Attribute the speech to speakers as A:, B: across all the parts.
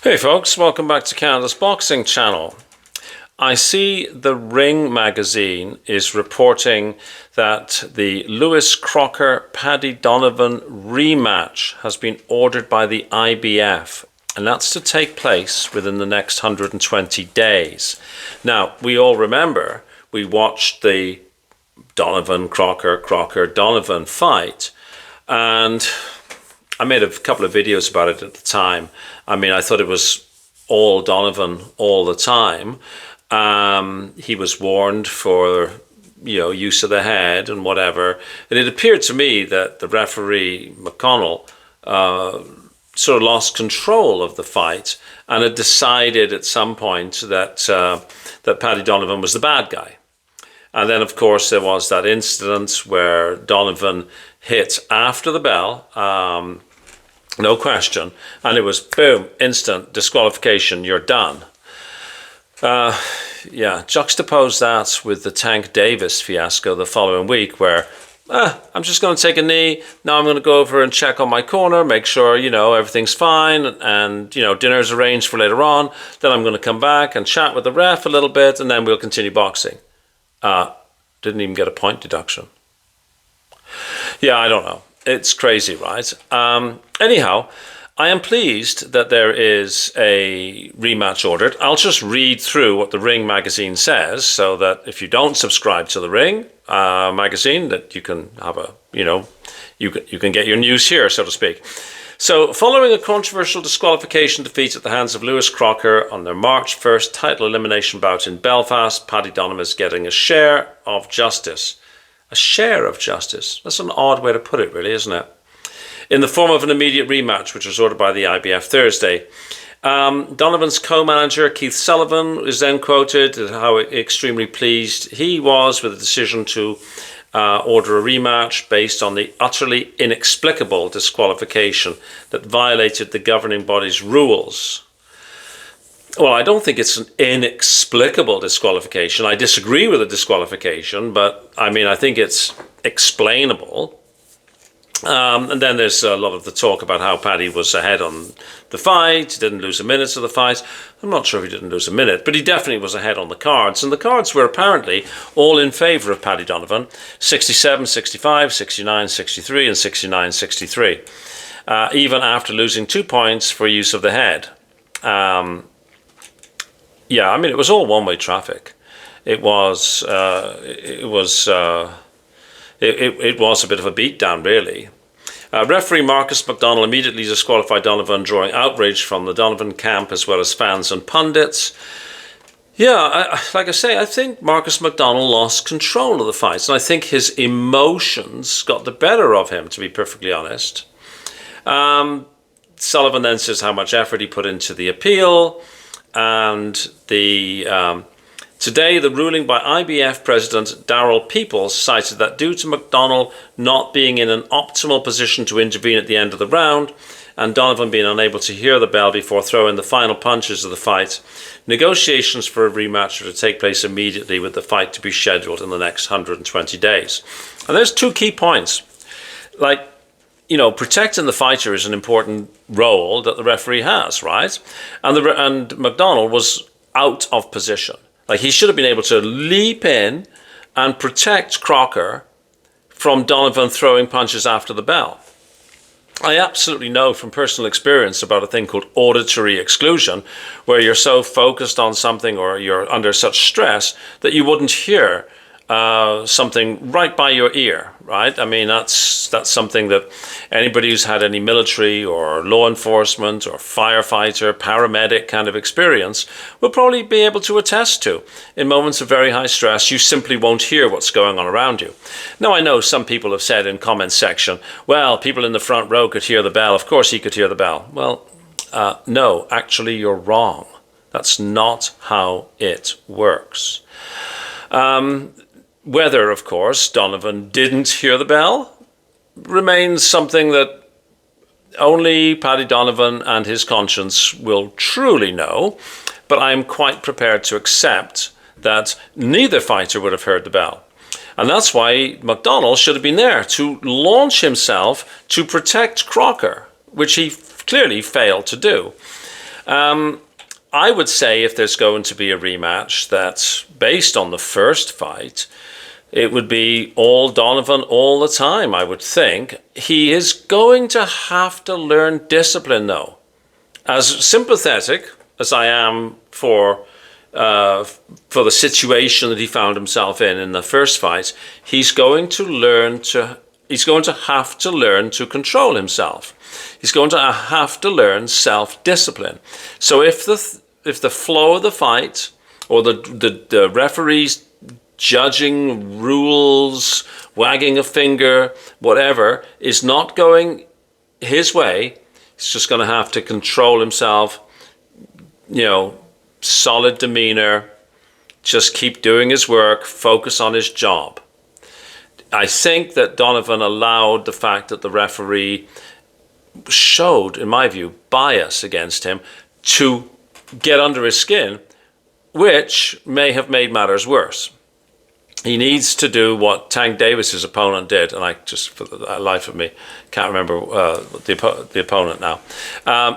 A: Hey folks, welcome back to Canada's Boxing Channel. I see the Ring magazine is reporting that the Lewis Crocker Paddy Donovan rematch has been ordered by the IBF, and that's to take place within the next 120 days. Now, we all remember we watched the Donovan, Crocker, Donovan fight, and I made a couple of videos about it at the time. I mean, I thought it was all Donovan all the time. He was warned for, use of the head and whatever. And it appeared to me that the referee, McConnell, sort of lost control of the fight and had decided at some point that that Paddy Donovan was the bad guy. And then, of course, there was that incident where Donovan hit after the bell, no question, and it was boom, instant disqualification, you're done. Juxtapose that with the Tank Davis fiasco the following week where, I'm just going to take a knee, now I'm going to go over and check on my corner, make sure, everything's fine, and, dinner's arranged for later on, then I'm going to come back and chat with the ref a little bit, and then we'll continue boxing. Didn't even get a point deduction. Yeah, I don't know. It's crazy, right? Anyhow, I am pleased that there is a rematch ordered. I'll just read through what the Ring magazine says so that if you don't subscribe to the Ring magazine, that you can have you can get your news here, so to speak. So, following a controversial disqualification defeat at the hands of Lewis Crocker on their March 1st title elimination bout in Belfast, Paddy Donovan is getting a share of justice. A share of justice. That's an odd way to put it, really, isn't it? In the form of an immediate rematch, which was ordered by the IBF Thursday. Donovan's co-manager, Keith Sullivan, is then quoted as how extremely pleased he was with the decision to order a rematch based on the utterly inexplicable disqualification that violated the governing body's rules. Well, I don't think it's an inexplicable disqualification. I disagree with the disqualification, but I mean, I think it's explainable. And then there's a lot of the talk about how Paddy was ahead on the fight, didn't lose a minute of the fight. I'm not sure if he didn't lose a minute, but he definitely was ahead on the cards. And the cards were apparently all in favour of Paddy Donovan, 67-65, 69-63 and 69-63, even after losing 2 points for use of the head. Yeah, I mean, it was all one-way traffic. It was a bit of a beatdown, really. Referee Marcus McDonald immediately disqualified Donovan, drawing outrage from the Donovan camp as well as fans and pundits. Yeah, like I say, I think Marcus McDonald lost control of the fight, and I think his emotions got the better of him, to be perfectly honest. Sullivan then says how much effort he put into the appeal, and today, the ruling by IBF President Daryl Peoples cited that due to McDonald not being in an optimal position to intervene at the end of the round, and Donovan being unable to hear the bell before throwing the final punches of the fight, negotiations for a rematch are to take place immediately, with the fight to be scheduled in the next 120 days. And there's two key points. Protecting the fighter is an important role that the referee has, right? And McDonald was out of position. He should have been able to leap in and protect Crocker from Donovan throwing punches after the bell. I absolutely know from personal experience about a thing called auditory exclusion, where you're so focused on something or you're under such stress that you wouldn't hear something right by your ear, right? I mean, that's something that anybody who's had any military or law enforcement or firefighter, paramedic kind of experience will probably be able to attest to. In moments of very high stress, you simply won't hear what's going on around you. Now, I know some people have said in comments section, well, people in the front row could hear the bell. Of course he could hear the bell. Well, no, actually you're wrong. That's not how it works. Whether, of course, Donovan didn't hear the bell remains something that only Paddy Donovan and his conscience will truly know, but I'm quite prepared to accept that neither fighter would have heard the bell. And that's why McDonald should have been there to launch himself to protect Crocker, which he clearly failed to do. I would say if there's going to be a rematch, that's based on the first fight, it would be all Donovan all the time, I would think. He is going to have to learn discipline, though. As sympathetic as I am for the situation that he found himself in the first fight, he's going to have to learn to control himself. He's going to have to learn self-discipline. So if the flow of the fight, or the referee's judging, rules, wagging a finger, whatever, is not going his way, he's just going to have to control himself, solid demeanor, just keep doing his work, focus on his job. I think that Donovan allowed the fact that the referee showed, in my view, bias against him to get under his skin, which may have made matters worse. He needs to do what Tank Davis's opponent did, and I just, for the life of me, can't remember the opponent now.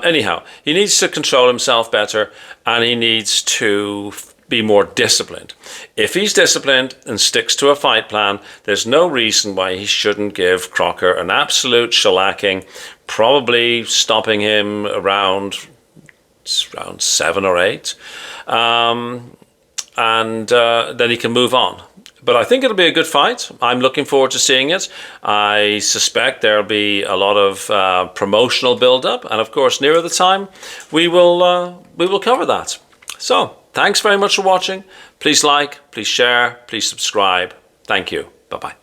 A: Anyhow, he needs to control himself better, and he needs to be more disciplined. If he's disciplined and sticks to a fight plan, there's no reason why he shouldn't give Crocker an absolute shellacking, probably stopping him around 7 or 8, and then he can move on. But I think it'll be a good fight. I'm looking forward to seeing it. I suspect there'll be a lot of promotional build-up, and of course, nearer the time, we will cover that. So, thanks very much for watching. Please like, please share, please subscribe. Thank you. Bye-bye.